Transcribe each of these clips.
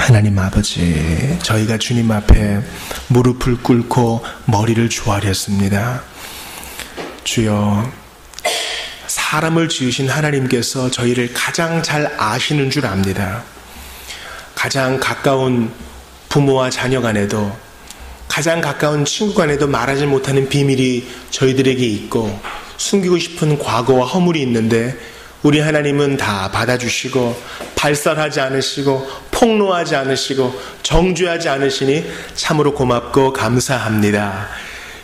하나님 아버지, 저희가 주님 앞에 무릎을 꿇고 머리를 조아렸습니다. 주여, 사람을 지으신 하나님께서 저희를 가장 잘 아시는 줄 압니다. 가장 가까운 부모와 자녀 간에도, 가장 가까운 친구 간에도 말하지 못하는 비밀이 저희들에게 있고 숨기고 싶은 과거와 허물이 있는데 우리 하나님은 다 받아주시고 발설하지 않으시고 폭로하지 않으시고 정죄하지 않으시니 참으로 고맙고 감사합니다.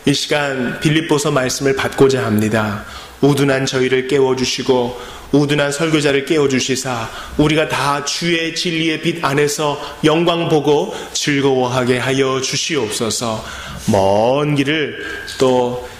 이 시간 빌립보서 말씀을 받고자 합니다. 우둔한 저희를 깨워주시고 우둔한 설교자를 깨워주시사 우리가 다 주의 진리의 빛 안에서 영광 보고 즐거워하게 하여 주시옵소서. 먼 길을 또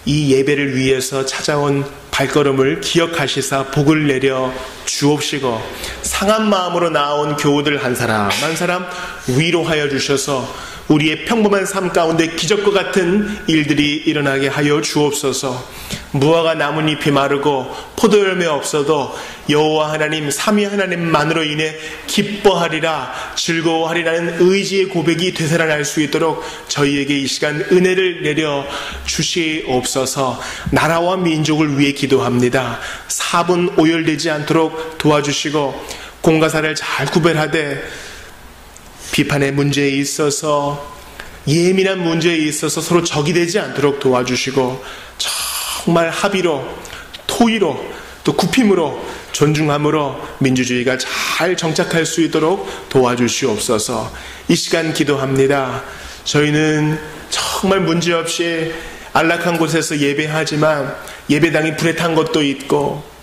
이 예배를 위해서 찾아온 발걸음을 기억하시사 복을 내려 주옵시고 상한 마음으로 나온 교우들 한 사람 한 사람 위로하여 주셔서 우리의 평범한 삶 가운데 기적과 같은 일들이 일어나게 하여 주옵소서. 무화과 나뭇잎이 마르고 포도열매 없어도 여호와 하나님 삼위 하나님만으로 인해 기뻐하리라 즐거워하리라는 의지의 고백이 되살아날 수 있도록 저희에게 이 시간 은혜를 내려 주시옵소서. 나라와 민족을 위해 기도합니다. 사분 오열되지 않도록 도와주시고 공과사를 잘 구별하되 비판의 문제에 있어서 예민한 문제에 있어서 서로 적이 되지 않도록 도와주시고 정말 합의로 토의로 또 굽힘으로 존중함으로 민주주의가 잘 정착할 수 있도록 도와주시옵소서. 이 시간 기도합니다. 저희는 정말 문제없이 안락한 곳에서 예배하지만 예배당이 불에 탄 것도 있고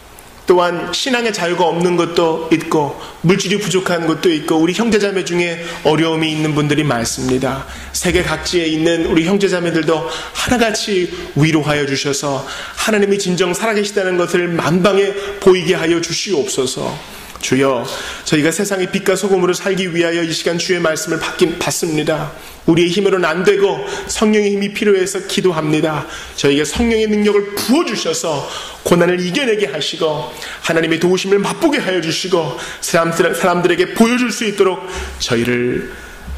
또한 신앙의 자유가 없는 것도 있고 물질이 부족한 것도 있고 우리 형제자매 중에 어려움이 있는 분들이 많습니다. 세계 각지에 있는 우리 형제자매들도 하나같이 위로하여 주셔서 하나님이 진정 살아계시다는 것을 만방에 보이게 하여 주시옵소서. 주여, 저희가 세상의 빛과 소금으로 살기 위하여 이 시간 주의 말씀을 받습니다. 우리의 힘으로는 안 되고 성령의 힘이 필요해서 기도합니다. 저희에게 성령의 능력을 부어주셔서 고난을 이겨내게 하시고 하나님의 도우심을 맛보게 하여 주시고 사람들에게 보여줄 수 있도록 저희를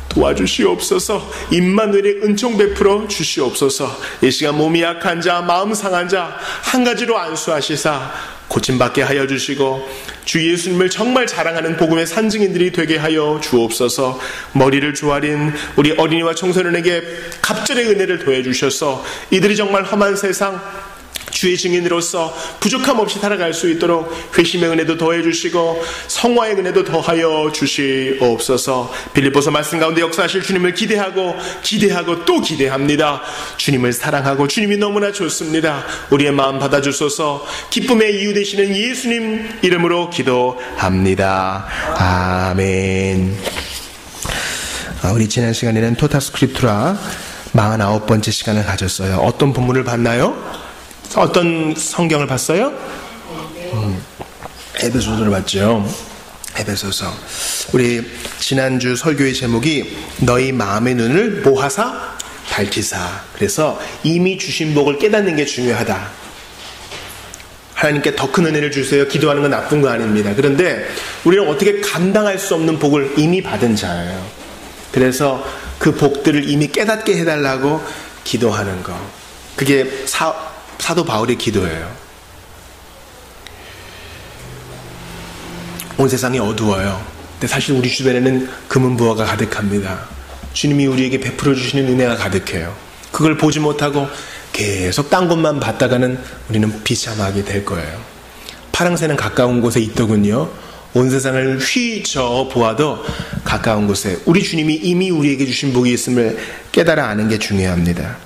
도와주시옵소서. 임마누엘의 은총 베풀어 주시옵소서. 이 시간 몸이 약한 자, 마음 상한 자 한 가지로 안수하시사 고침받게 하여 주시고 주 예수님을 정말 자랑하는 복음의 산증인들이 되게 하여 주옵소서. 머리를 조아린 우리 어린이와 청소년에게 갑절의 은혜를 더해 주셔서 이들이 정말 험한 세상 주의 증인으로서 부족함 없이 살아갈 수 있도록 회심의 은혜도 더해 주시고 성화의 은혜도 더하여 주시옵소서. 빌립보서 말씀 가운데 역사하실 주님을 기대하고 또 기대합니다. 주님을 사랑하고 주님이 너무나 좋습니다. 우리의 마음 받아주소서. 기쁨의 이유 되시는 예수님 이름으로 기도합니다. 아멘. 우리 지난 시간에는 토타 스크립투라 49번째 시간을 가졌어요. 어떤 본문을 봤나요? 어떤 성경을 봤어요? 에베소서를 봤죠. 에베소서. 우리 지난주 설교의 제목이 너희 마음의 눈을 모하사 밝히사. 그래서 이미 주신 복을 깨닫는 게 중요하다. 하나님께 더 큰 은혜를 주세요. 기도하는 건 나쁜 거 아닙니다. 그런데 우리는 어떻게 감당할 수 없는 복을 이미 받은 자예요. 그래서 그 복들을 이미 깨닫게 해달라고 기도하는 거. 그게 사도 바울의 기도예요. 온 세상이 어두워요. 근데 사실 우리 주변에는 금은 부화가 가득합니다. 주님이 우리에게 베풀어 주시는 은혜가 가득해요. 그걸 보지 못하고 계속 딴 곳만 봤다가는 우리는 비참하게 될 거예요. 파랑새는 가까운 곳에 있더군요. 온 세상을 휘저 보아도 가까운 곳에 우리 주님이 이미 우리에게 주신 복이 있음을 깨달아 아는 게 중요합니다.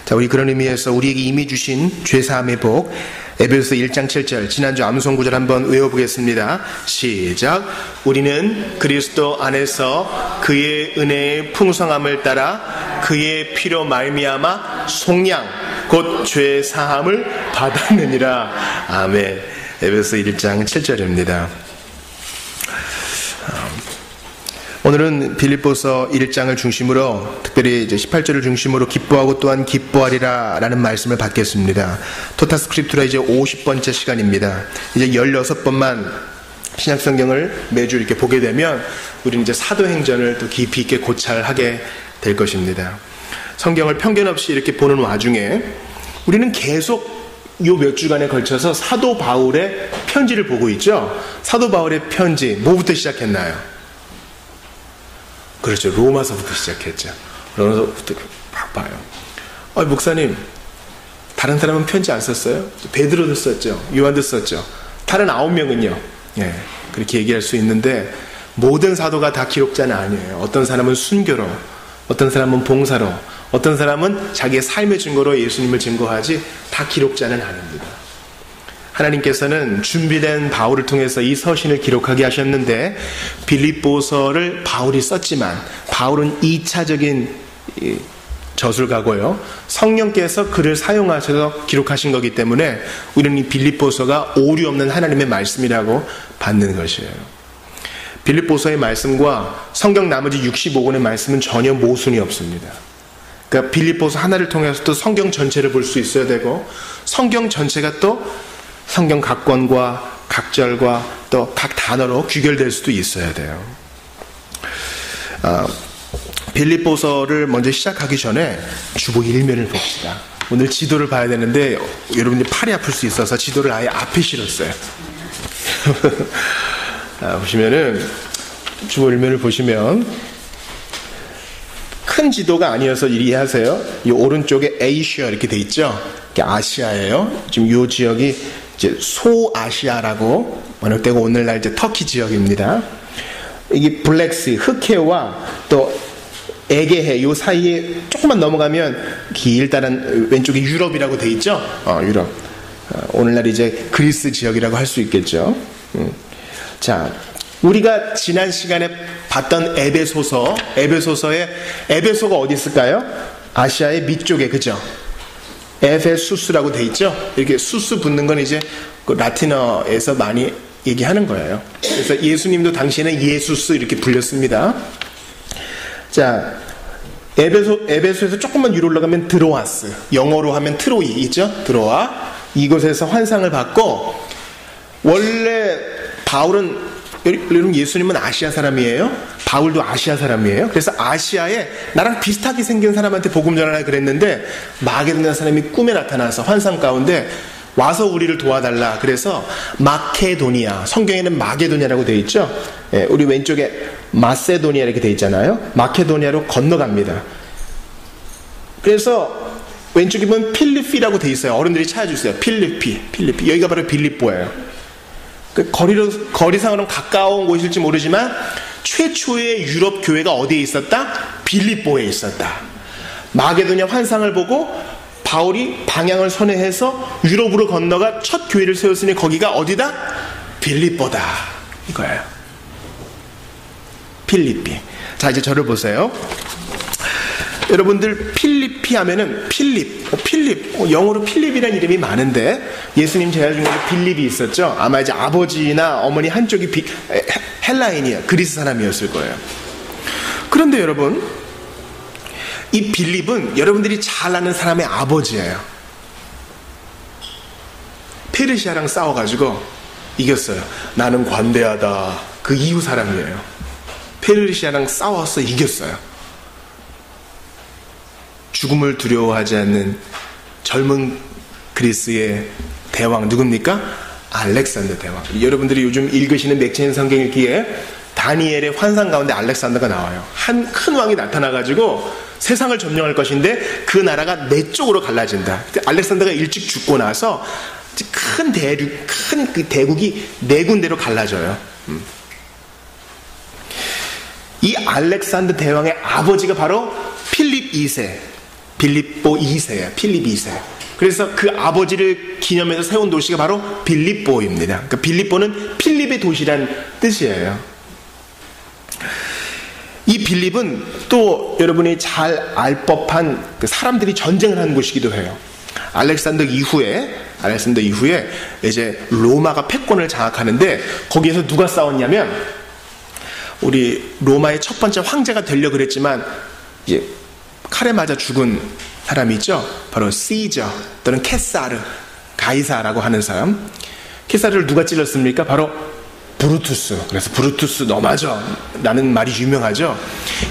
자, 우리 그런 의미에서 우리에게 이미 주신 죄사함의 복, 에베소서 1장 7절 지난주 암송 구절 한번 외워보겠습니다. 시작. 우리는 그리스도 안에서 그의 은혜의 풍성함을 따라 그의 피로 말미암아 속량 곧 죄사함을 받았느니라. 아멘. 에베소서 1장 7절입니다. 오늘은 빌립보서 1장을 중심으로 특별히 이제 18절을 중심으로 기뻐하고 또한 기뻐하리라 라는 말씀을 받겠습니다. 토타 스크립투라 이제 50번째 시간입니다. 이제 16번만 신약 성경을 매주 이렇게 보게 되면 우리는 이제 사도행전을 또 깊이 있게 고찰하게 될 것입니다. 성경을 편견 없이 이렇게 보는 와중에 우리는 계속 요 몇 주간에 걸쳐서 사도 바울의 편지를 보고 있죠. 사도 바울의 편지 뭐부터 시작했나요? 그렇죠. 로마서부터 시작했죠. 로마서부터 봐요. 목사님, 다른 사람은 편지 안 썼어요? 베드로도 썼죠. 요한도 썼죠. 다른 9명은요? 예, 그렇게 얘기할 수 있는데 모든 사도가 다 기록자는 아니에요. 어떤 사람은 순교로, 어떤 사람은 봉사로, 어떤 사람은 자기의 삶의 증거로 예수님을 증거하지 다 기록자는 아닙니다. 하나님께서는 준비된 바울을 통해서 이 서신을 기록하게 하셨는데 빌립보서를 바울이 썼지만 바울은 2차적인 저술가고요. 성령께서 그를 사용하셔서 기록하신 거기 때문에 우리는 이 빌립보서가 오류 없는 하나님의 말씀이라고 받는 것이에요. 빌립보서의 말씀과 성경 나머지 65권의 말씀은 전혀 모순이 없습니다. 그러니까 빌립보서 하나를 통해서도 성경 전체를 볼 수 있어야 되고 성경 전체가 또 성경 각 권과 각 절과 또 각 단어로 귀결될 수도 있어야 돼요. 빌립보서를 먼저 시작하기 전에 주보 1면을 봅시다. 오늘 지도를 봐야 되는데 여러분들이 팔이 아플 수 있어서 지도를 아예 앞에 실었어요. 보시면은 주보 1면을 보시면 큰 지도가 아니어서 이해하세요. 이 오른쪽에 에이시아 이렇게 돼 있죠. 이게 아시아예요. 지금 이 지역이 이제 소아시아라고 번역되고 오늘날 이제 터키 지역입니다. 이게 블랙시 흑해와 또 에게해 이 사이에 조금만 넘어가면 길다란 왼쪽에 유럽이라고 돼 있죠. 유럽. 오늘날 이제 그리스 지역이라고 할 수 있겠죠. 자, 우리가 지난 시간에 봤던 에베소서의 에베소가 어디 있을까요? 아시아의 밑쪽에, 그죠? 에베수스라고 돼 있죠. 이렇게 수스 붙는 건 이제 그 라틴어에서 많이 얘기하는 거예요. 그래서 예수님도 당시에는 예수스 이렇게 불렸습니다. 자, 에베소에서 조금만 위로 올라가면 드로아스, 영어로 하면 트로이 있죠? 드로아. 이곳에서 환상을 받고, 원래 바울은, 여러분 예수님은 아시아 사람이에요. 바울도 아시아 사람이에요. 그래서 아시아에 나랑 비슷하게 생긴 사람한테 복음 전하라 그랬는데 마게도냐 사람이 꿈에 나타나서 환상 가운데 와서 우리를 도와달라. 그래서 마케도니아, 성경에는 마게도냐라고 되어 있죠. 예, 우리 왼쪽에 마세도니아 이렇게 되어 있잖아요. 마케도니아로 건너갑니다. 그래서 왼쪽에 보면 필리피라고 되어 있어요. 어른들이 찾아주세요. 필리피. 여기가 바로 빌립보예요. 그 거리상으로는 가까운 곳일지 모르지만 최초의 유럽 교회가 어디에 있었다? 빌립보에 있었다. 마게도냐 환상을 보고 바울이 방향을 선회해서 유럽으로 건너가 첫 교회를 세웠으니 거기가 어디다? 빌립보다. 이거예요. 필리피. 자, 이제 저를 보세요. 여러분들 필리피 하면은 필립, 영어로 필립이라는 이름이 많은데 예수님 제자 중에 빌립이 있었죠. 아마 이제 아버지나 어머니 한쪽이 헬라인이야, 그리스 사람이었을 거예요. 그런데 여러분, 이 빌립은 여러분들이 잘 아는 사람의 아버지예요. 페르시아랑 싸워가지고 이겼어요. 나는 관대하다. 그 이후 사람이에요. 페르시아랑 싸워서 이겼어요. 죽음을 두려워하지 않는 젊은 그리스의 대왕 누굽니까? 알렉산더 대왕. 여러분들이 요즘 읽으시는 맥체인 성경 읽기에 다니엘의 환상 가운데 알렉산더가 나와요. 한 큰 왕이 나타나가지고 세상을 점령할 것인데 그 나라가 네 쪽으로 갈라진다. 알렉산더가 일찍 죽고 나서 큰 그 대국이 네 군데로 갈라져요. 이 알렉산더 대왕의 아버지가 바로 필립 2세. 빌립보 2세야. 필립 2세. 그래서 그 아버지를 기념해서 세운 도시가 바로 빌립보입니다. 그러니까 빌립보는 필립의 도시란 뜻이에요. 이 빌립은 또 여러분이 잘 알 법한 그 사람들이 전쟁을 한 곳이기도 해요. 알렉산더 이후에 이제 로마가 패권을 장악하는데 거기에서 누가 싸웠냐면 우리 로마의 첫 번째 황제가 되려고 그랬지만 이제 칼에 맞아 죽은 사람이 있죠. 바로 시저 또는 케사르, 가이사라고 하는 사람. 케사르를 누가 찔렀습니까? 바로 브루투스. 그래서 브루투스 너 맞아 라는 말이 유명하죠.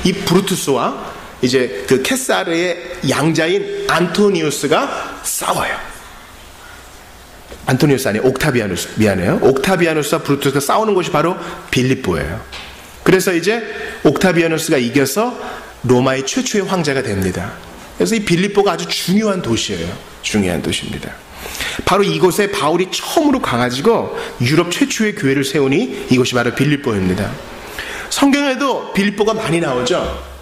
이 브루투스와 이제 그 케사르의 양자인 안토니우스가 싸워요. 안토니우스 아니에요. 옥타비아누스. 미안해요. 옥타비아누스와 브루투스가 싸우는 곳이 바로 빌립보예요. 그래서 이제 옥타비아누스가 이겨서 로마의 최초의 황제가 됩니다. 그래서 이 빌립보가 아주 중요한 도시예요. 중요한 도시입니다. 바로 이곳에 바울이 처음으로 가가지고 유럽 최초의 교회를 세우니 이곳이 바로 빌립보입니다. 성경에도 빌립보가 많이 나오죠.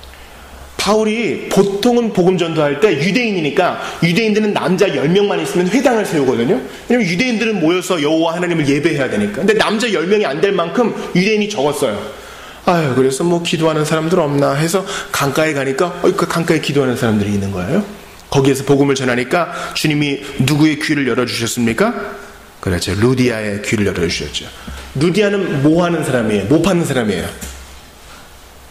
바울이 보통은 복음 전도할 때 유대인이니까 유대인들은 남자 10명만 있으면 회당을 세우거든요. 왜냐면 유대인들은 모여서 여호와 하나님을 예배해야 되니까. 근데 남자 10명이 안 될 만큼 유대인이 적었어요. 아유, 그래서 뭐 기도하는 사람들 없나 해서 강가에 가니까 그 강가에 기도하는 사람들이 있는 거예요. 거기에서 복음을 전하니까 주님이 누구의 귀를 열어주셨습니까? 그렇죠. 루디아의 귀를 열어주셨죠. 루디아는 뭐 하는 사람이에요? 뭐 파는 사람이에요?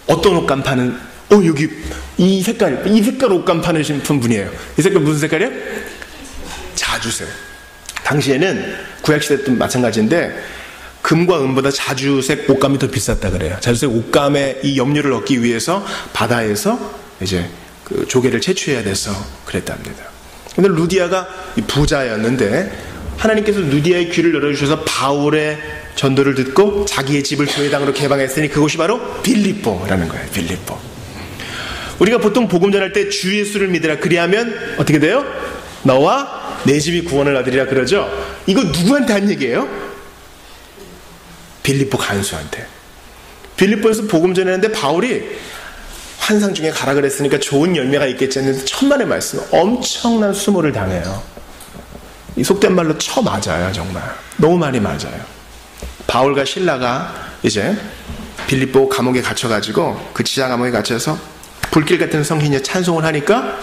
어떤 옷감 파는, 여기 이 색깔 옷감 파는 분이에요. 이 색깔 무슨 색깔이에요? 자주색. 당시에는 구약시대 때 마찬가지인데 금과 은보다 자주색 옷감이 더 비쌌다 그래요. 자주색 옷감의 이 염료를 얻기 위해서 바다에서 이제 그 조개를 채취해야 돼서 그랬답니다. 근데 루디아가 부자였는데 하나님께서 루디아의 귀를 열어주셔서 바울의 전도를 듣고 자기의 집을 교회당으로 개방했으니 그곳이 바로 빌립보라는 거예요. 빌립보. 우리가 보통 복음 전할 때 주 예수를 믿으라 그리하면 어떻게 돼요? 너와 내 집이 구원을 얻으리라 그러죠. 이거 누구한테 한 얘기예요? 빌립보 간수한테. 빌립보에서 복음 전했는데 바울이 환상 중에 가라 그랬으니까 좋은 열매가 있겠지 했는데 천만의 말씀, 엄청난 수모를 당해요. 이 속된 말로 쳐 맞아요. 정말 너무 많이 맞아요. 바울과 실라가 이제 빌립보 감옥에 갇혀가지고 그 지하 감옥에 갇혀서 불길 같은 성신이 찬송을 하니까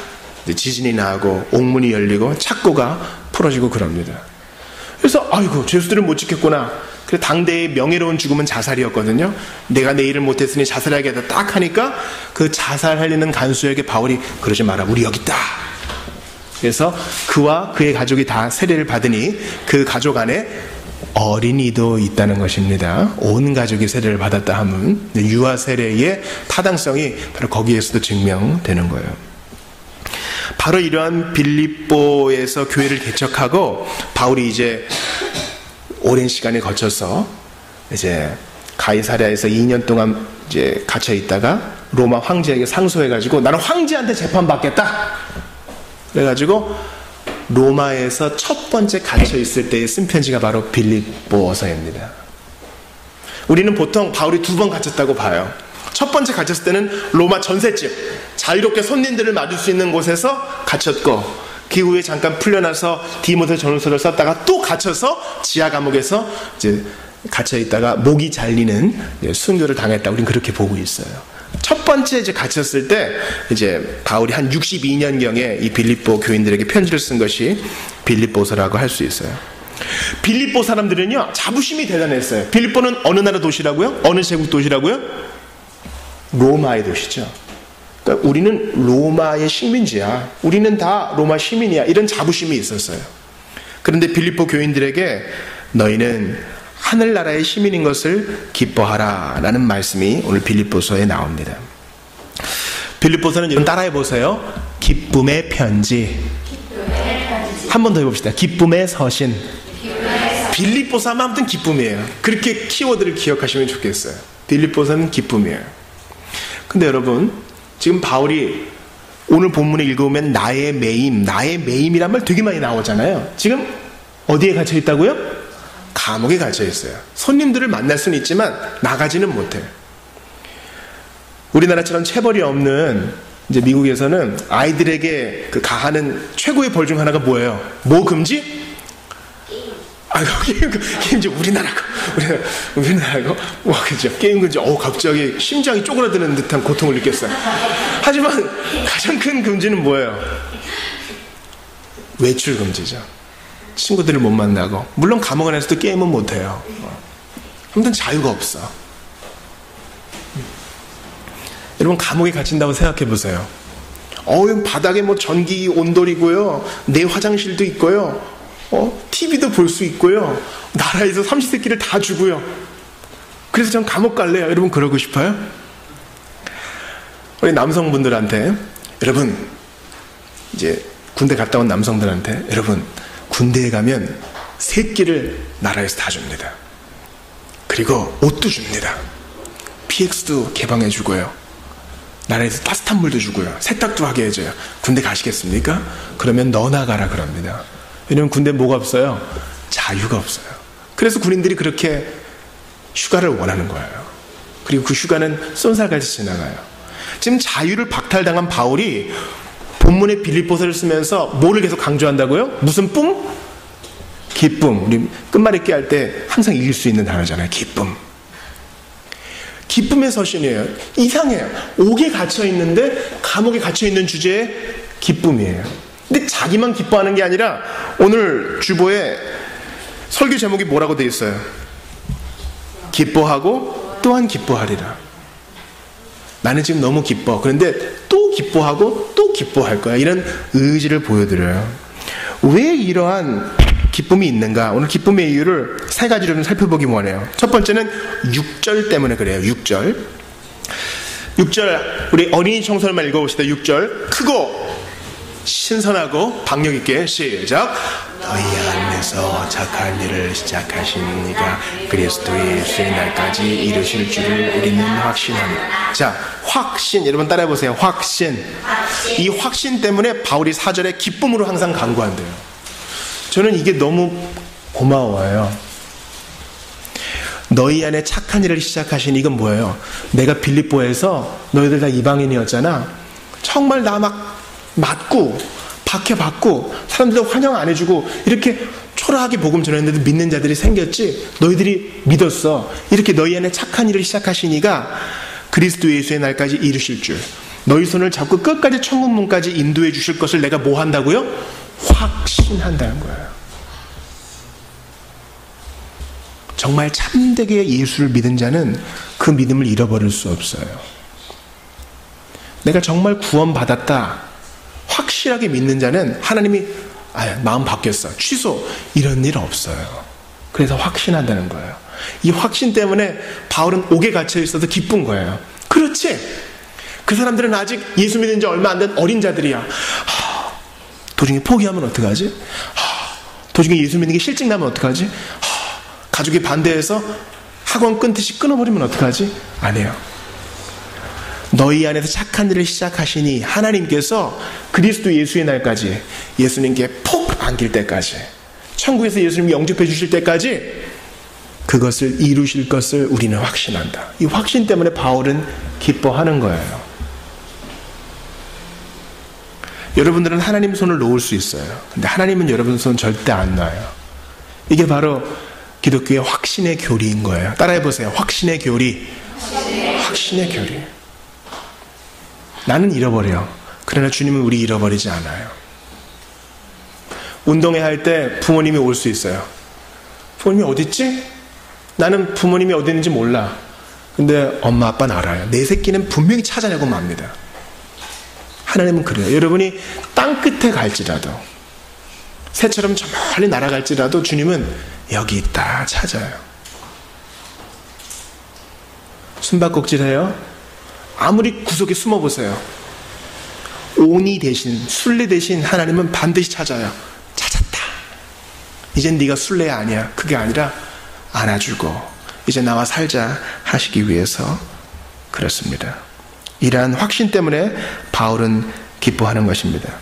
이제 지진이 나고 옥문이 열리고 착고가 풀어지고 그럽니다. 그래서 아이고 죄수들은 못 지켰구나. 그래서 당대의 명예로운 죽음은 자살이었거든요. 내가 내 일을 못했으니 자살해야겠다 딱 하니까 그 자살하려는 간수에게 바울이 그러지 마라 우리 여기 있다. 그래서 그와 그의 가족이 다 세례를 받으니 그 가족 안에 어린이도 있다는 것입니다. 온 가족이 세례를 받았다 하면 유아 세례의 타당성이 바로 거기에서도 증명되는 거예요. 바로 이러한 빌립보에서 교회를 개척하고 바울이 이제 오랜 시간에 거쳐서 이제 가이사랴에서 2년 동안 이제 갇혀 있다가 로마 황제에게 상소해가지고 나는 황제한테 재판받겠다. 그래가지고 로마에서 첫 번째 갇혀 있을 때에 쓴 편지가 바로 빌립보서입니다. 우리는 보통 바울이 2번 갇혔다고 봐요. 첫 번째 갇혔을 때는 로마 전셋집, 자유롭게 손님들을 맞을 수 있는 곳에서 갇혔고 그 후에 잠깐 풀려나서 디모데 전후서를 썼다가 또 갇혀서 지하 감옥에서 이제 갇혀 있다가 목이 잘리는 순교를 당했다. 우리는 그렇게 보고 있어요. 첫 번째 이제 갇혔을 때 이제 바울이 한 62년경에 이 빌립보 교인들에게 편지를 쓴 것이 빌립보서라고 할 수 있어요. 빌립보 사람들은요 자부심이 대단했어요. 빌립보는 어느 나라 도시라고요? 어느 제국 도시라고요? 로마의 도시죠. 그러니까 우리는 로마의 식민지야. 우리는 다 로마 시민이야. 이런 자부심이 있었어요. 그런데 빌립보 교인들에게 너희는 하늘나라의 시민인 것을 기뻐하라 라는 말씀이 오늘 빌립보서에 나옵니다. 빌립보서는 여러분 따라해보세요. 기쁨의 편지. 한 번 더 해봅시다. 기쁨의 서신. 빌립보서 하면 아무튼 기쁨이에요. 그렇게 키워드를 기억하시면 좋겠어요. 빌립보서는 기쁨이에요. 근데 여러분 지금 바울이 오늘 본문에 읽어보면 나의 매임이란 말 되게 많이 나오잖아요. 지금 어디에 갇혀 있다고요? 감옥에 갇혀 있어요. 손님들을 만날 수는 있지만 나가지는 못해. 우리나라처럼 체벌이 없는 이제 미국에서는 아이들에게 그 가하는 최고의 벌 중 하나가 뭐예요? 뭐 금지? 게임 이제 우리나라고 그죠? 게임 금지. 갑자기 심장이 쪼그라드는 듯한 고통을 느꼈어요. 하지만 가장 큰 금지는 뭐예요? 외출 금지죠. 친구들을 못 만나고, 물론 감옥 안에서도 게임은 못 해요. 아무튼 자유가 없어. 여러분 감옥에 갇힌다고 생각해 보세요. 바닥에 뭐 전기 온돌이고요, 내 화장실도 있고요, TV도 볼 수 있고요, 나라에서 삼시세끼를 다 주고요. 그래서 전 감옥 갈래요. 여러분 그러고 싶어요? 우리 남성분들한테, 여러분 이제 군대 갔다 온 남성들한테, 여러분 군대에 가면 새끼를 나라에서 다 줍니다. 그리고 옷도 줍니다. PX도 개방해 주고요. 나라에서 따뜻한 물도 주고요. 세탁도 하게 해줘요. 군대 가시겠습니까? 그러면 너 나가라 그럽니다. 왜냐면 군대 뭐가 없어요? 자유가 없어요. 그래서 군인들이 그렇게 휴가를 원하는 거예요. 그리고 그 휴가는 쏜살같이 지나가요. 지금 자유를 박탈당한 바울이 본문의 빌립보서를 쓰면서 뭐를 계속 강조한다고요? 무슨 뿜? 기쁨. 우리 끝말잇기 할 때 항상 이길 수 있는 단어잖아요. 기쁨. 기쁨의 서신이에요. 이상해요. 옥에 갇혀있는데 감옥에 갇혀있는 주제에 기쁨이에요. 근데 자기만 기뻐하는 게 아니라 오늘 주보에 설교 제목이 뭐라고 되어 있어요? 기뻐하고 또한 기뻐하리라. 나는 지금 너무 기뻐. 그런데 또 기뻐하고 또 기뻐할 거야. 이런 의지를 보여드려요. 왜 이러한 기쁨이 있는가? 오늘 기쁨의 이유를 세 가지로 좀 살펴보기 원해요. 첫 번째는 6절 때문에 그래요. 6절. 6절 우리 어린이 청소년만 읽어봅시다. 6절 크고 신선하고 박력 있게 시작. 너희 안에서 착한 일을 시작하신 이가 그리스도 예수의 날까지 이루실 줄을 우리는 확신합니다. 자, 확신. 여러분 따라해보세요. 확신. 이 확신 때문에 바울이 4절에 기쁨으로 항상 간구한대요. 저는 이게 너무 고마워요. 너희 안에 착한 일을 시작하신 이건 뭐예요? 내가 빌립보에서 너희들 다 이방인이었잖아. 정말 나 막 맞고 박해받고 사람들도 환영 안 해주고 이렇게 초라하게 복음 전했는데도 믿는 자들이 생겼지. 너희들이 믿었어. 이렇게 너희 안에 착한 일을 시작하신 이가 그리스도 예수의 날까지 이루실 줄, 너희 손을 잡고 끝까지 천국문까지 인도해 주실 것을 내가 뭐 한다고요? 확신한다는 거예요. 정말 참되게 예수를 믿은 자는 그 믿음을 잃어버릴 수 없어요. 내가 정말 구원받았다 확실하게 믿는 자는 하나님이 마음 바뀌었어 취소 이런 일 없어요. 그래서 확신한다는 거예요. 이 확신 때문에 바울은 옥에 갇혀 있어도 기쁜 거예요. 그렇지, 그 사람들은 아직 예수 믿은 지 얼마 안 된 어린 자들이야. 도중에 포기하면 어떡하지? 도중에 예수 믿는 게 실증 나면 어떡하지? 가족이 반대해서 학원 끊듯이 끊어버리면 어떡하지? 아니에요. 너희 안에서 착한 일을 시작하시니 하나님께서 그리스도 예수의 날까지, 예수님께 폭 안길 때까지, 천국에서 예수님이 영접해 주실 때까지 그것을 이루실 것을 우리는 확신한다. 이 확신 때문에 바울은 기뻐하는 거예요. 여러분들은 하나님 손을 놓을 수 있어요. 근데 하나님은 여러분 손 절대 안 놔요. 이게 바로 기독교의 확신의 교리인 거예요. 따라해보세요. 확신의 교리. 확신의 교리. 나는 잃어버려. 그러나 주님은 우리 잃어버리지 않아요. 운동회 할 때 부모님이 올 수 있어요. 부모님이 어디 있지? 나는 부모님이 어디 있는지 몰라. 근데 엄마 아빠는 알아요. 내 새끼는 분명히 찾아내고 맙니다. 하나님은 그래요. 여러분이 땅끝에 갈지라도, 새처럼 저 멀리 날아갈지라도 주님은 여기 있다 찾아요. 숨바꼭질해요. 아무리 구석에 숨어보세요. 오니 대신, 순례 대신 하나님은 반드시 찾아요. 찾았다. 이젠 네가 순례야 아니야. 그게 아니라 안아주고 이제 나와 살자 하시기 위해서 그렇습니다. 이러한 확신 때문에 바울은 기뻐하는 것입니다.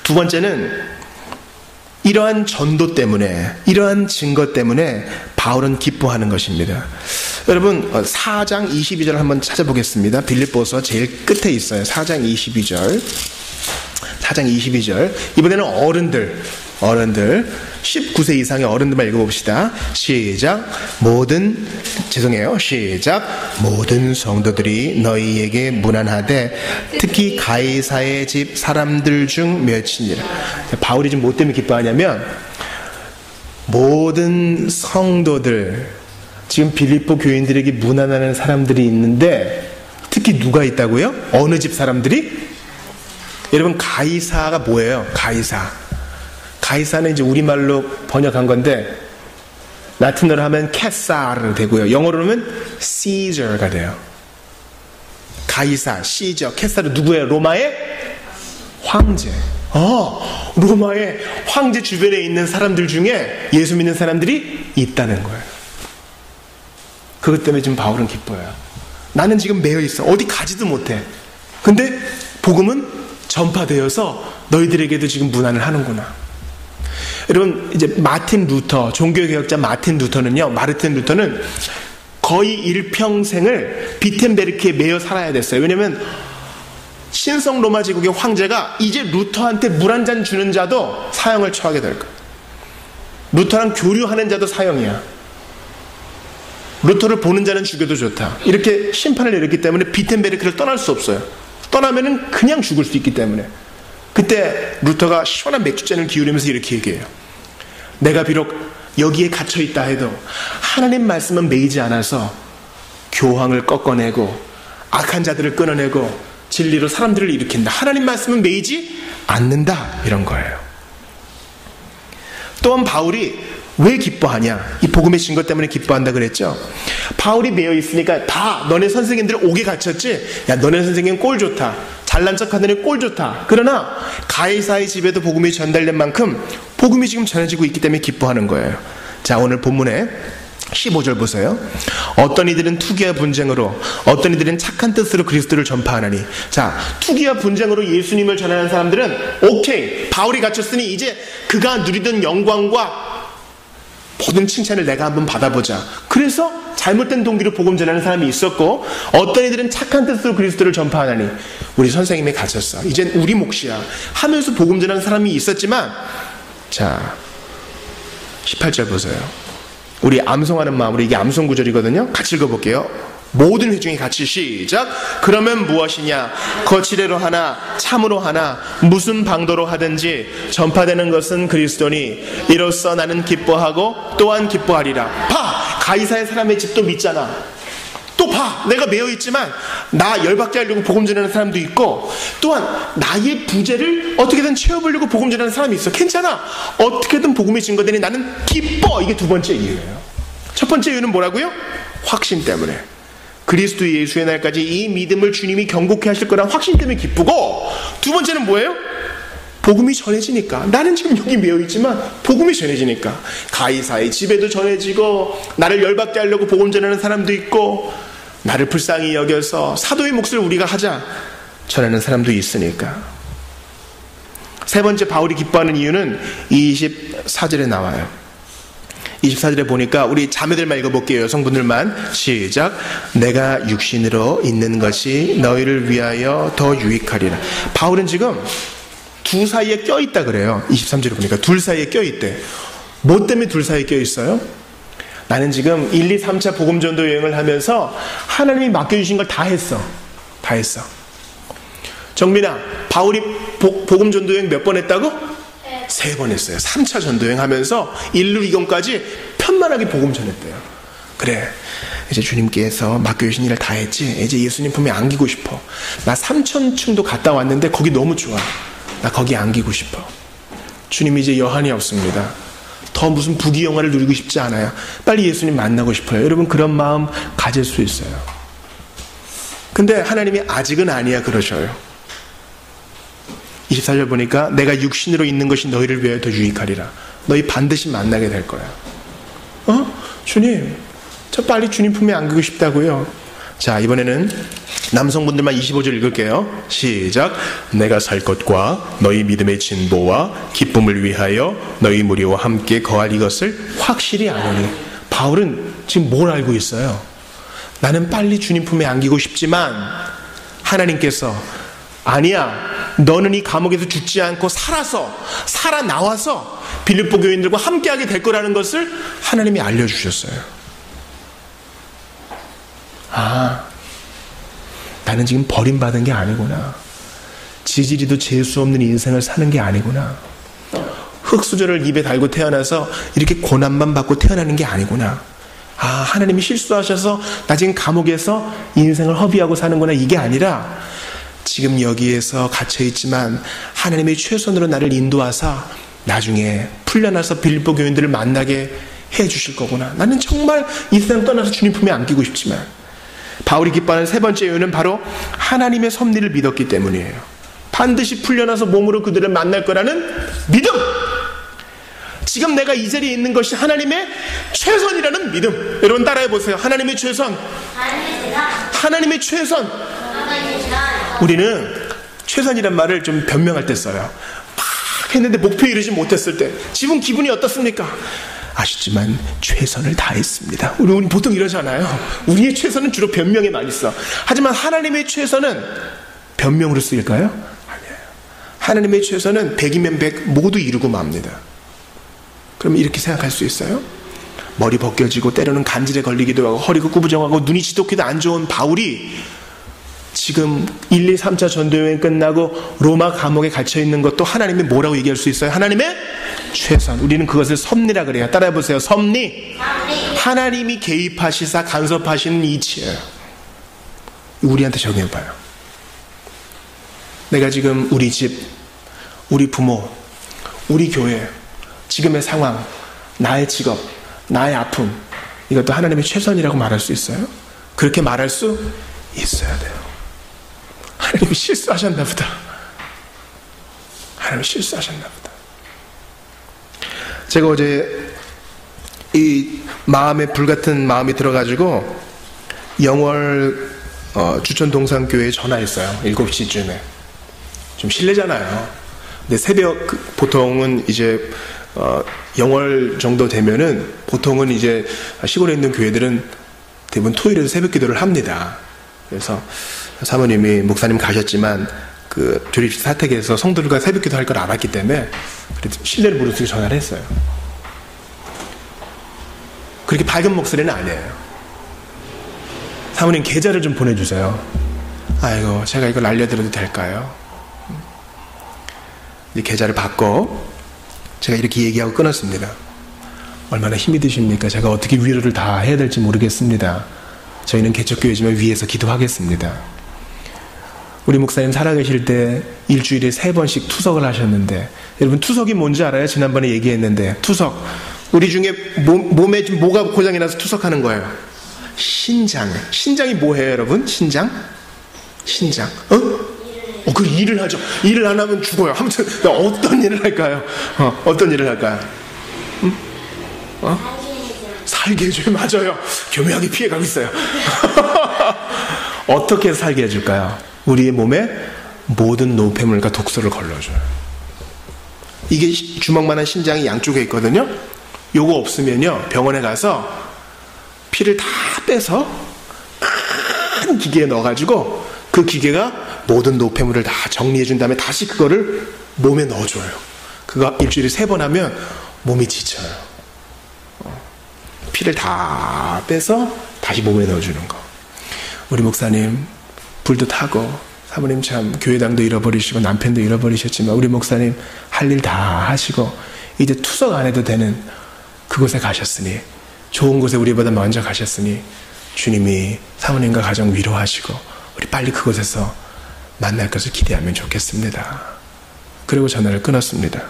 두 번째는 이러한 전도 때문에, 이러한 증거 때문에 바울은 기뻐하는 것입니다. 여러분 4장 22절 한번 찾아보겠습니다. 빌립보서 제일 끝에 있어요. 4장 22절. 4장 22절. 이번에는 어른들 19세 이상의 어른들만 읽어봅시다. 시작. 모든 성도들이 너희에게 문안하되 특히 가이사의 집 사람들 중 몇이니라. 바울이 지금 뭐 때문에 기뻐하냐면, 모든 성도들, 지금 빌립보 교인들에게 문안하는 사람들이 있는데 특히 누가 있다고요? 어느 집 사람들이? 여러분 가이사가 뭐예요? 가이사는 이제 우리말로 번역한 건데 라틴어로 하면 캐사르 되고요. 영어로 하면 시저가 돼요. 가이사, 시저, 캐사르 누구예요? 로마의 황제. 로마의 황제 주변에 있는 사람들 중에 예수 믿는 사람들이 있다는 거예요. 그것 때문에 지금 바울은 기뻐요. 나는 지금 매여 있어. 어디 가지도 못해. 근데 복음은 전파되어서 너희들에게도 지금 문안을 하는구나. 여러분, 이제 마틴 루터, 종교개혁자 마틴 루터는 거의 일평생을 비텐베르크에 매여 살아야 됐어요. 왜냐면 신성 로마 제국의 황제가 이제 루터한테 물 한 잔 주는 자도 사형을 처하게 될 거예요. 루터랑 교류하는 자도 사형이야. 루터를 보는 자는 죽여도 좋다. 이렇게 심판을 내렸기 때문에 비텐베르크를 떠날 수 없어요. 떠나면은 그냥 죽을 수 있기 때문에. 그때 루터가 시원한 맥주잔을 기울이면서 이렇게 얘기해요. 내가 비록 여기에 갇혀있다 해도 하나님 말씀은 매이지 않아서 교황을 꺾어내고 악한 자들을 끊어내고 진리로 사람들을 일으킨다. 하나님 말씀은 매이지 않는다. 이런 거예요. 또한 바울이 왜 기뻐하냐? 이 복음의 증거 때문에 기뻐한다 그랬죠. 바울이 매여 있으니까 다 너네 선생님들 옥에 갇혔지? 야, 너네 선생님 꼴 좋다. 잘난 척하더니 꼴 좋다. 그러나 가이사의 집에도 복음이 전달된 만큼 복음이 지금 전해지고 있기 때문에 기뻐하는 거예요. 자, 오늘 본문에 15절 보세요. 어떤 이들은 투기와 분쟁으로, 어떤 이들은 착한 뜻으로 그리스도를 전파하나니. 자, 투기와 분쟁으로 예수님을 전하는 사람들은 오케이, 바울이 갇혔으니 이제 그가 누리던 영광과 모든 칭찬을 내가 한번 받아보자. 그래서 잘못된 동기로 복음 전하는 사람이 있었고, 어떤 이들은 착한 뜻으로 그리스도를 전파하나니. 우리 선생님이 갇혔어. 이젠 우리 몫이야. 하면서 복음 전하는 사람이 있었지만, 자, 18절 보세요. 우리 암송하는 마음으로, 이게 암송 구절이거든요. 같이 읽어볼게요. 모든 회중이 같이 시작. 그러면 무엇이냐? 거칠애로 하나 참으로 하나 무슨 방도로 하든지 전파되는 것은 그리스도니 이로써 나는 기뻐하고 또한 기뻐하리라. 봐! 가이사의 사람의 집도 믿잖아. 또 봐! 내가 매여있지만 나 열받게 하려고 복음 전하는 사람도 있고, 또한 나의 부재를 어떻게든 채워보려고 복음 전하는 사람이 있어. 괜찮아. 어떻게든 복음이 증거되니 나는 기뻐. 이게 두 번째 이유예요. 첫 번째 이유는 뭐라고요? 확신 때문에. 그리스도 예수의 날까지 이 믿음을 주님이 경고케 하실 거란 확신 때문에 기쁘고, 두 번째는 뭐예요? 복음이 전해지니까. 나는 지금 여기 매여있지만 복음이 전해지니까. 가이사의 집에도 전해지고, 나를 열받게 하려고 복음 전하는 사람도 있고, 나를 불쌍히 여겨서 사도의 몫을 우리가 하자 전하는 사람도 있으니까. 세 번째 바울이 기뻐하는 이유는 24절에 나와요. 24절에 보니까 우리 자매들만 읽어볼게요. 여성분들만 시작. 내가 육신으로 있는 것이 너희를 위하여 더 유익하리라. 바울은 지금 두 사이에 껴있다 그래요. 23절에 보니까 둘 사이에 껴있대. 뭐 때문에 둘 사이에 껴있어요? 나는 지금 1, 2, 3차 복음전도 여행을 하면서 하나님이 맡겨주신 걸 다 했어. 다 했어. 정민아, 바울이 복음전도 여행 몇 번 했다고? 3번 했어요. 3차 전도여행 하면서 1루 2권까지 편만하게 복음 전했대요. 그래, 이제 주님께서 맡겨주신 일을 다 했지. 이제 예수님 품에 안기고 싶어. 나 3천층도 갔다 왔는데 거기 너무 좋아. 나 거기 안기고 싶어. 주님이 이제 여한이 없습니다. 더 무슨 부귀영화를 누리고 싶지 않아요. 빨리 예수님 만나고 싶어요. 여러분, 그런 마음 가질 수 있어요. 근데 하나님이 아직은 아니야 그러셔요. 24절 보니까 내가 육신으로 있는 것이 너희를 위하여 더 유익하리라. 너희 반드시 만나게 될 거야. 주님, 저 빨리 주님 품에 안기고 싶다고요. 자, 이번에는 남성분들만 25절 읽을게요. 시작. 내가 살 것과 너희 믿음의 진보와 기쁨을 위하여 너희 무리와 함께 거할 이것을 확실히 아노니. 바울은 지금 뭘 알고 있어요? 나는 빨리 주님 품에 안기고 싶지만 하나님께서 아니야, 너는 이 감옥에서 죽지 않고 살아나와서 빌립보 교인들과 함께하게 될 거라는 것을 하나님이 알려주셨어요. 아, 나는 지금 버림받은 게 아니구나. 지지리도 재수 없는 인생을 사는 게 아니구나. 흙수저를 입에 달고 태어나서 이렇게 고난만 받고 태어나는 게 아니구나. 아, 하나님이 실수하셔서 나 지금 감옥에서 인생을 허비하고 사는구나. 이게 아니라 지금 여기에서 갇혀있지만 하나님의 최선으로 나를 인도하사 나중에 풀려나서 빌립보 교인들을 만나게 해 주실 거구나. 나는 정말 이 세상 떠나서 주님 품에 안기고 싶지만, 바울이 기뻐하는 세 번째 이유는 바로 하나님의 섭리를 믿었기 때문이에요. 반드시 풀려나서 몸으로 그들을 만날 거라는 믿음. 지금 내가 이 자리에 있는 것이 하나님의 최선이라는 믿음. 여러분 따라해 보세요. 하나님의 최선. 하나님의 최선. 우리는 최선이란 말을 좀 변명할 때 써요. 막 했는데 목표에 이르지 못했을 때 지금 기분이 어떻습니까? 아시지만 최선을 다했습니다. 우리 보통 이러잖아요. 우리의 최선은 주로 변명에 많이 써. 하지만 하나님의 최선은 변명으로 쓰일까요? 아니에요. 하나님의 최선은 100이면 100 모두 이루고 맙니다. 그럼 이렇게 생각할 수 있어요? 머리 벗겨지고 때로는 간질에 걸리기도 하고 허리가 구부정하고 눈이 지독히도 안 좋은 바울이 지금 1, 2, 3차 전도여행 끝나고 로마 감옥에 갇혀있는 것도 하나님이 뭐라고 얘기할 수 있어요? 하나님의 최선. 우리는 그것을 섭리라 그래요. 따라해보세요. 섭리. 하나님이 개입하시사 간섭하시는 이치예요. 우리한테 적용해봐요. 내가 지금 우리 집, 우리 부모, 우리 교회, 지금의 상황, 나의 직업, 나의 아픔, 이것도 하나님의 최선이라고 말할 수 있어요? 그렇게 말할 수 있어야 돼요. 하나님이 실수하셨나 보다. 하나님이 실수하셨나 보다. 제가 어제 이 마음에 불같은 마음이 들어가지고 영월 주천동산교회에 전화했어요. 7시쯤에. 좀 실례잖아요. 근데 새벽 보통은 이제 영월 정도 되면은 보통은 이제 시골에 있는 교회들은 대부분 토요일에도 새벽 기도를 합니다. 그래서 사모님이 목사님 가셨지만 그 조립식 사택에서 성도들과 새벽 기도 할 걸 알았기 때문에 그래도 실례를 무릅쓰고 전화를 했어요. 그렇게 밝은 목소리는 아니에요. 사모님 계좌를 좀 보내주세요. 아이고 제가 이걸 알려드려도 될까요? 이제 계좌를 받고 제가 이렇게 얘기하고 끊었습니다. 얼마나 힘이 드십니까? 제가 어떻게 위로를 다 해야 될지 모르겠습니다. 저희는 개척교회지만 위에서 기도하겠습니다. 우리 목사님 살아계실 때 일주일에 3번씩 투석을 하셨는데, 여러분 투석이 뭔지 알아요? 지난번에 얘기했는데 투석, 우리 중에 몸에 좀 뭐가 고장이 나서 투석하는 거예요? 신장이 뭐예요 여러분? 신장? 그 일을 하죠. 일을 안 하면 죽어요. 아무튼 어떤 일을 할까요? 어떤 일을 할까요? 살게 해줘요. 맞아요. 교묘하게 피해가고 있어요. 어떻게 살게 해줄까요? 우리의 몸에 모든 노폐물과 독소를 걸러줘요. 이게 주먹만한 신장이 양쪽에 있거든요. 요거 없으면요 병원에 가서 피를 다 빼서 큰 기계에 넣어가지고 그 기계가 모든 노폐물을 다 정리해준 다음에 다시 그거를 몸에 넣어줘요. 그거 일주일에 3번 하면 몸이 지쳐요. 피를 다 빼서 다시 몸에 넣어주는 거. 우리 목사님 불도 타고 사모님 참 교회당도 잃어버리시고 남편도 잃어버리셨지만 우리 목사님 할 일 다 하시고 이제 투석 안 해도 되는 그곳에 가셨으니, 좋은 곳에 우리보다 먼저 가셨으니 주님이 사모님과 가정 위로하시고 우리 빨리 그곳에서 만날 것을 기대하면 좋겠습니다. 그리고 전화를 끊었습니다.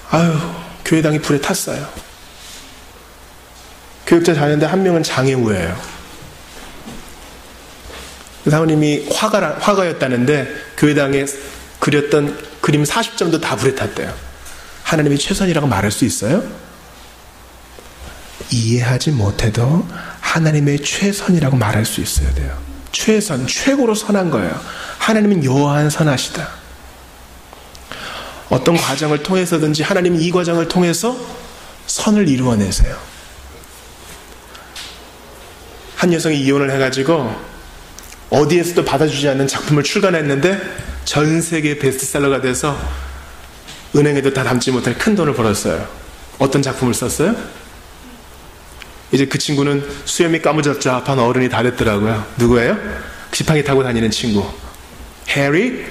아유, 교회당이 불에 탔어요. 교육자 자녀인데 한 명은 장애우예요. 사모님이 화가였다는데 교회당에 그렸던 그림 40점도 다 불에 탔대요. 하나님이 최선이라고 말할 수 있어요? 이해하지 못해도 하나님의 최선이라고 말할 수 있어야 돼요. 최선, 최고로 선한 거예요. 하나님은 여호와한 선하시다. 어떤 과정을 통해서든지 하나님은 이 과정을 통해서 선을 이루어내세요. 한 여성이 이혼을 해가지고 어디에서도 받아주지 않는 작품을 출간했는데 전 세계 베스트셀러가 돼서 은행에도 다 담지 못할 큰 돈을 벌었어요. 어떤 작품을 썼어요? 이제 그 친구는 수염이 까무잡잡한 어른이 다 됐더라고요. 누구예요? 지팡이 타고 다니는 친구. 해리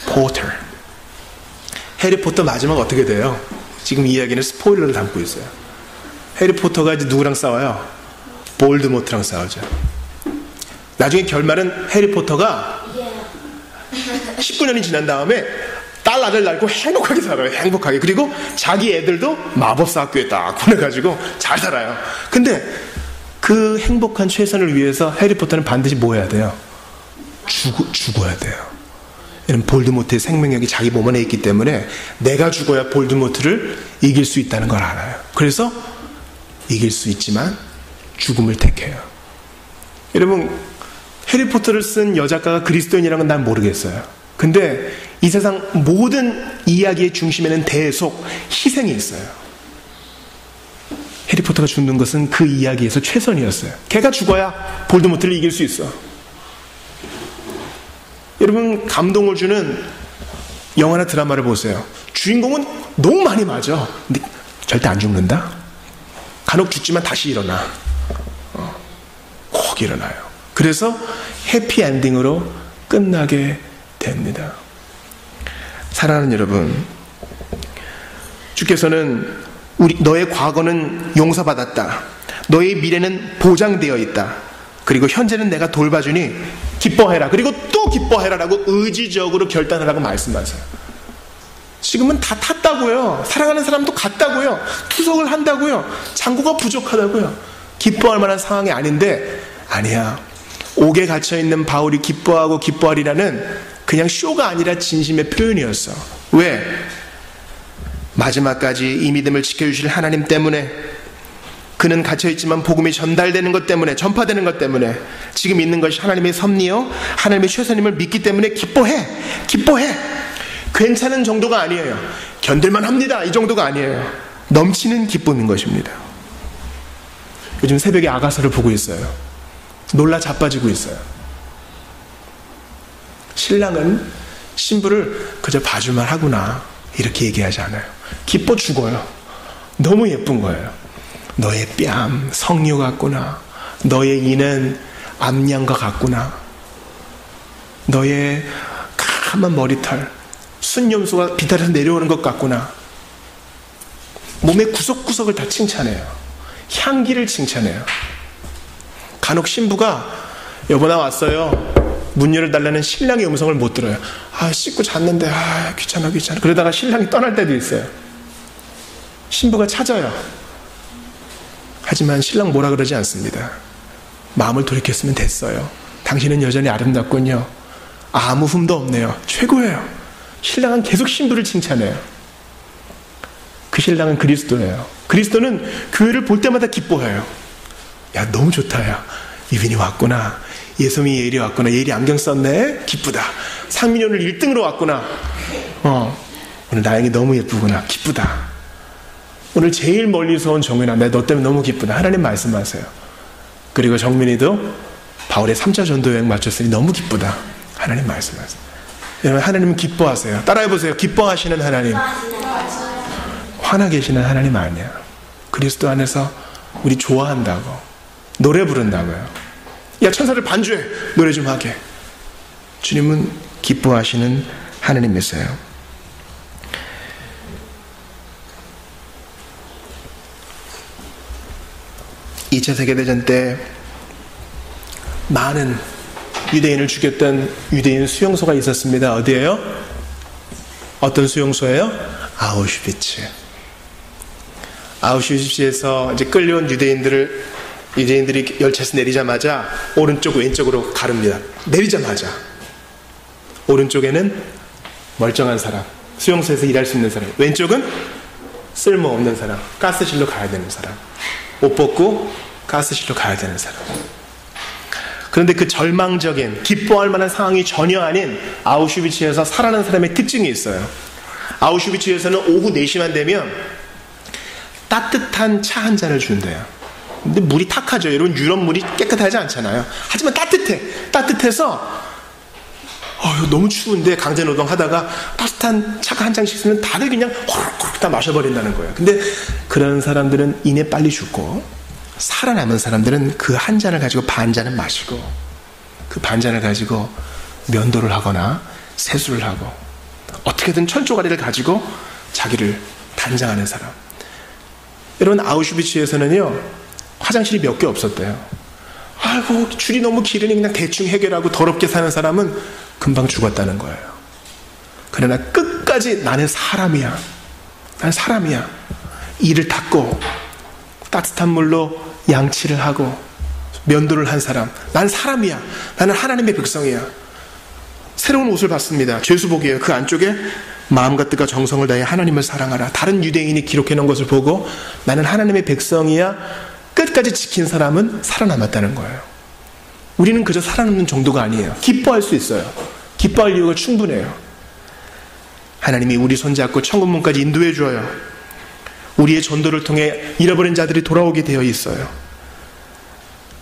포터. 해리 포터 마지막 어떻게 돼요? 지금 이야기는 스포일러를 담고 있어요. 해리 포터가 이제 누구랑 싸워요? 볼드모트랑 싸우죠. 나중에 결말은 해리 포터가 19년이 지난 다음에 딸 아들 낳고 행복하게 살아요. 행복하게. 그리고 자기 애들도 마법사 학교에 딱 보내가지고 잘 살아요. 근데 그 행복한 최선을 위해서 해리포터는 반드시 뭐 해야 돼요? 죽어야 돼요. 이런 볼드모트의 생명력이 자기 몸 안에 있기 때문에 내가 죽어야 볼드모트를 이길 수 있다는 걸 알아요. 그래서 이길 수 있지만 죽음을 택해요. 여러분, 해리포터를 쓴 여작가가 그리스도인이라는 건 난 모르겠어요. 근데 이 세상 모든 이야기의 중심에는 대속, 희생이 있어요. 해리포터가 죽는 것은 그 이야기에서 최선이었어요. 걔가 죽어야 볼드모트를 이길 수 있어. 여러분, 감동을 주는 영화나 드라마를 보세요. 주인공은 너무 많이 맞아. 근데 절대 안 죽는다? 간혹 죽지만 다시 일어나. 꼭 일어나요. 그래서 해피엔딩으로 끝나게 됩니다. 사랑하는 여러분, 주께서는 너의 과거는 용서받았다. 너의 미래는 보장되어 있다. 그리고 현재는 내가 돌봐주니 기뻐해라. 그리고 또 기뻐해라 라고 의지적으로 결단하라고 말씀하세요. 지금은 다 탔다고요. 사랑하는 사람도 갔다고요. 투석을 한다고요. 잔고가 부족하다고요. 기뻐할 만한 상황이 아닌데, 아니야. 옥에 갇혀있는 바울이 기뻐하고 기뻐하리라는 그냥 쇼가 아니라 진심의 표현이었어. 왜? 마지막까지 이 믿음을 지켜주실 하나님 때문에, 그는 갇혀있지만 복음이 전달되는 것 때문에, 전파되는 것 때문에, 지금 있는 것이 하나님의 섭리요 하나님의 최선임을 믿기 때문에 기뻐해. 괜찮은 정도가 아니에요. 견딜만 합니다, 이 정도가 아니에요. 넘치는 기쁨인 것입니다. 요즘 새벽에 아가서를 보고 있어요. 놀라 자빠지고 있어요. 신랑은 신부를 그저 봐줄만 하구나 이렇게 얘기하지 않아요. 기뻐 죽어요. 너무 예쁜 거예요. 너의 뺨 석류 같구나. 너의 이는 암양과 같구나. 너의 까만 머리털 순염소가 비탈에서 내려오는 것 같구나. 몸의 구석구석을 다 칭찬해요. 향기를 칭찬해요. 간혹 신부가 여보 나 왔어요 문 열어달라는 신랑의 음성을 못 들어요. 씻고 잤는데 귀찮아. 그러다가 신랑이 떠날 때도 있어요. 신부가 찾아요. 하지만 신랑 뭐라 그러지 않습니다. 마음을 돌이켰으면 됐어요. 당신은 여전히 아름답군요. 아무 흠도 없네요. 최고예요. 신랑은 계속 신부를 칭찬해요. 그 신랑은 그리스도예요. 그리스도는 교회를 볼 때마다 기뻐해요. 야, 너무 좋다. 야, 이빈이 왔구나. 예솜이 예일이 왔구나. 예일이 안경 썼네. 기쁘다. 상민이 오늘 1등으로 왔구나. 오늘 나영이 너무 예쁘구나. 기쁘다. 오늘 제일 멀리서 온 정민아, 내 너 때문에 너무 기쁘다. 하나님 말씀하세요. 그리고 정민이도 바울의 3차 전도 여행 마쳤으니 너무 기쁘다. 하나님 말씀하세요. 여러분, 하나님은 기뻐하세요. 따라해보세요. 기뻐하시는 하나님. 화나 계시는 하나님 아니야. 그리스도 안에서 우리 좋아한다고, 노래 부른다고요. 야, 천사들 반주해. 노래 좀 하게. 주님은 기뻐하시는 하나님이세요. 이 2차 세계대전 때 많은 유대인을 죽였던 유대인 수용소가 있었습니다. 어디예요? 어떤 수용소예요? 아우슈비츠. 아우슈비츠에서 이제 끌려온 유대인들이 열차에서 내리자마자 오른쪽 왼쪽으로 가릅니다. 내리자마자 오른쪽에는 멀쩡한 사람, 수용소에서 일할 수 있는 사람, 왼쪽은 쓸모없는 사람, 가스실로 가야 되는 사람, 옷 벗고 가스실로 가야 되는 사람. 그런데 그 절망적인, 기뻐할 만한 상황이 전혀 아닌 아우슈비츠에서 살아난 사람의 특징이 있어요. 아우슈비츠에서는 오후 4시만 되면 따뜻한 차 한 잔을 준대요. 근데 물이 탁하죠. 여러분, 유럽 물이 깨끗하지 않잖아요. 하지만 따뜻해서 너무 추운데 강제노동 하다가 따뜻한 차가 한 잔씩 있으면 다들 그냥 호로록 다 마셔버린다는 거예요. 근데 그런 사람들은 이내 빨리 죽고, 살아남은 사람들은 그 한 잔을 가지고 반잔을 마시고, 그 반잔을 가지고 면도를 하거나 세수를 하고, 어떻게든 철조가리를 가지고 자기를 단장하는 사람. 여러분, 아우슈비츠에서는요 화장실이 몇 개 없었대요. 아이고, 줄이 너무 길으니 그냥 대충 해결하고 더럽게 사는 사람은 금방 죽었다는 거예요. 그러나 끝까지 끝까지 나는 사람이야. 난 사람이야. 이를 닦고 따뜻한 물로 양치를 하고 면도를 한 사람. 난 사람이야. 나는 하나님의 백성이야. 새로운 옷을 받습니다. 죄수복이에요. 그 안쪽에 마음과 뜻과 정성을 다해 하나님을 사랑하라. 다른 유대인이 기록해 놓은 것을 보고 나는 하나님의 백성이야 끝까지 지킨 사람은 살아남았다는 거예요. 우리는 그저 살아남는 정도가 아니에요. 기뻐할 수 있어요. 기뻐할 이유가 충분해요. 하나님이 우리 손잡고 천국문까지 인도해 주어요. 우리의 전도를 통해 잃어버린 자들이 돌아오게 되어 있어요.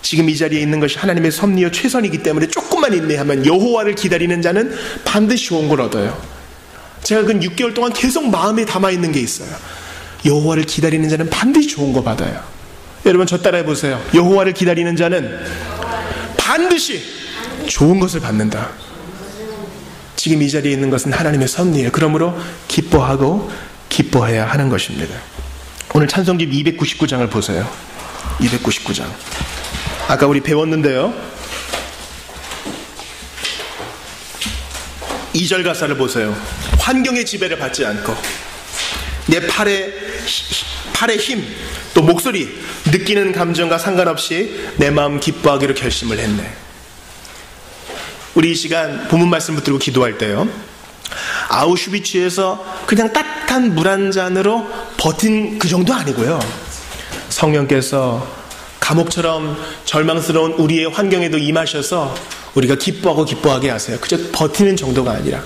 지금 이 자리에 있는 것이 하나님의 섭리요 최선이기 때문에 조금만 인내하면 여호와를 기다리는 자는 반드시 좋은 걸 얻어요. 제가 그 6개월 동안 계속 마음에 담아있는 게 있어요. 여호와를 기다리는 자는 반드시 좋은 거 받아요. 여러분 저 따라해 보세요. 여호와를 기다리는 자는 반드시 좋은 것을 받는다. 지금 이 자리에 있는 것은 하나님의 섭리예요. 그러므로 기뻐하고 기뻐해야 하는 것입니다. 오늘 찬송집 299장을 보세요. 299장. 아까 우리 배웠는데요. 2절 가사를 보세요. 환경의 지배를 받지 않고 내 팔의 힘 또 목소리 느끼는 감정과 상관없이 내 마음 기뻐하기로 결심을 했네. 우리 이 시간 본문 말씀 붙들고 기도할 때요, 아우슈비츠에서 그냥 따뜻한 물 한 잔으로 버틴 그 정도 아니고요, 성령께서 감옥처럼 절망스러운 우리의 환경에도 임하셔서 우리가 기뻐하고 기뻐하게 하세요. 그저 버티는 정도가 아니라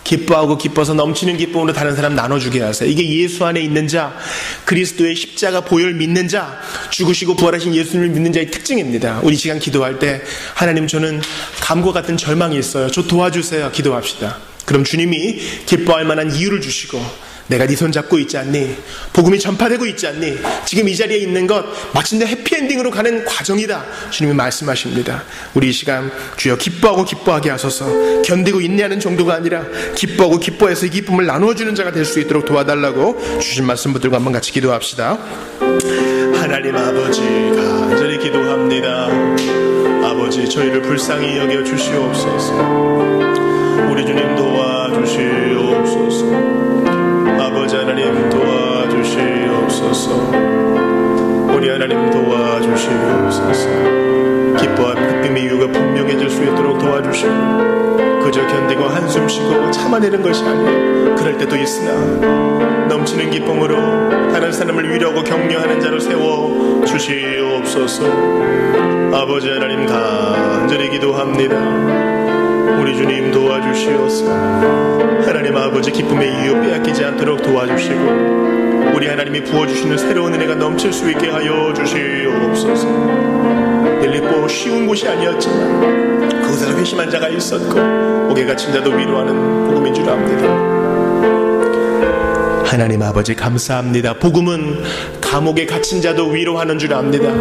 기뻐하고 기뻐서 넘치는 기쁨으로 다른 사람 나눠주게 하세요. 이게 예수 안에 있는 자, 그리스도의 십자가 보혈 믿는 자, 죽으시고 부활하신 예수님을 믿는 자의 특징입니다. 우리 시간 기도할 때 하나님 저는 감과 같은 절망이 있어요. 저 도와주세요. 기도합시다. 그럼 주님이 기뻐할 만한 이유를 주시고, 내가 네 손 잡고 있지 않니? 복음이 전파되고 있지 않니? 지금 이 자리에 있는 것 마침내 해피엔딩으로 가는 과정이다. 주님이 말씀하십니다. 우리 이 시간 주여 기뻐하고 기뻐하게 하소서. 견디고 인내하는 정도가 아니라 기뻐하고 기뻐해서 이 기쁨을 나누어주는 자가 될 수 있도록 도와달라고 주신 말씀 붙들고 한번 같이 기도합시다. 하나님 아버지 간절히 기도합니다. 아버지 저희를 불쌍히 여겨 주시옵소서. 우리 주님 도와주시옵소서. 아버지 하나님 도와주시옵소서. 우리 하나님 도와주시옵소서. 기뻐한 기쁨의 이유가 분명해질 수 있도록 도와주시고, 그저 견디고 한숨 쉬고 참아내는 것이 아니라 그럴 때도 있으나 넘치는 기쁨으로 다른 사람을 위로하고 격려하는 자로 세워주시옵소서. 아버지 하나님 간절히 기도합니다. 우리 주님 도와주시옵소서. 하나님 아버지 기쁨의 이유 빼앗기지 않도록 도와주시고, 우리 하나님이 부어주시는 새로운 은혜가 넘칠 수 있게 하여 주시옵소서. 빌립보 쉬운 곳이 아니었지만 그곳에서 회심한 자가 있었고 옥에 갇힌 자도 위로하는 복음인 줄 압니다. 하나님 아버지 감사합니다. 복음은 감옥에 갇힌 자도 위로하는 줄 압니다.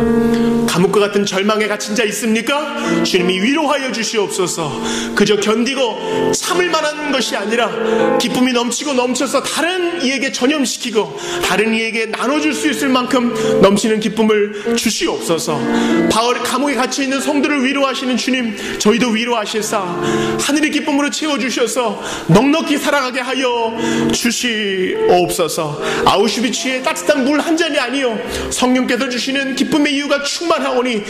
감옥과 같은 절망에 갇힌 자 있습니까? 주님이 위로하여 주시옵소서. 그저 견디고 참을 만한 것이 아니라 기쁨이 넘치고 넘쳐서 다른 이에게 전염시키고 다른 이에게 나눠줄 수 있을 만큼 넘치는 기쁨을 주시옵소서. 감옥에 갇혀있는 성도를 위로하시는 주님, 저희도 위로하실사 하늘의 기쁨으로 채워주셔서 넉넉히 살아가게 하여 주시옵소서. 아우슈비츠의 따뜻한 물 한 잔이 아니요, 성령께서 주시는 기쁨의 이유가 충만하오니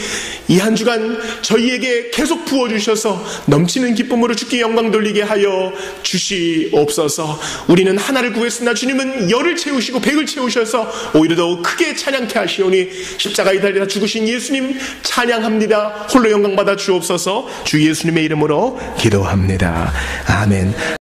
이 한 주간 저희에게 계속 부어주셔서 넘치는 기쁨으로 주께 영광 돌리게 하여 주시옵소서. 우리는 하나를 구했으나 주님은 열을 채우시고 백을 채우셔서 오히려 더욱 크게 찬양케 하시오니 십자가에 달려 죽으신 예수님 찬양합니다. 홀로 영광 받아 주옵소서. 주 예수님의 이름으로 기도합니다. 아멘.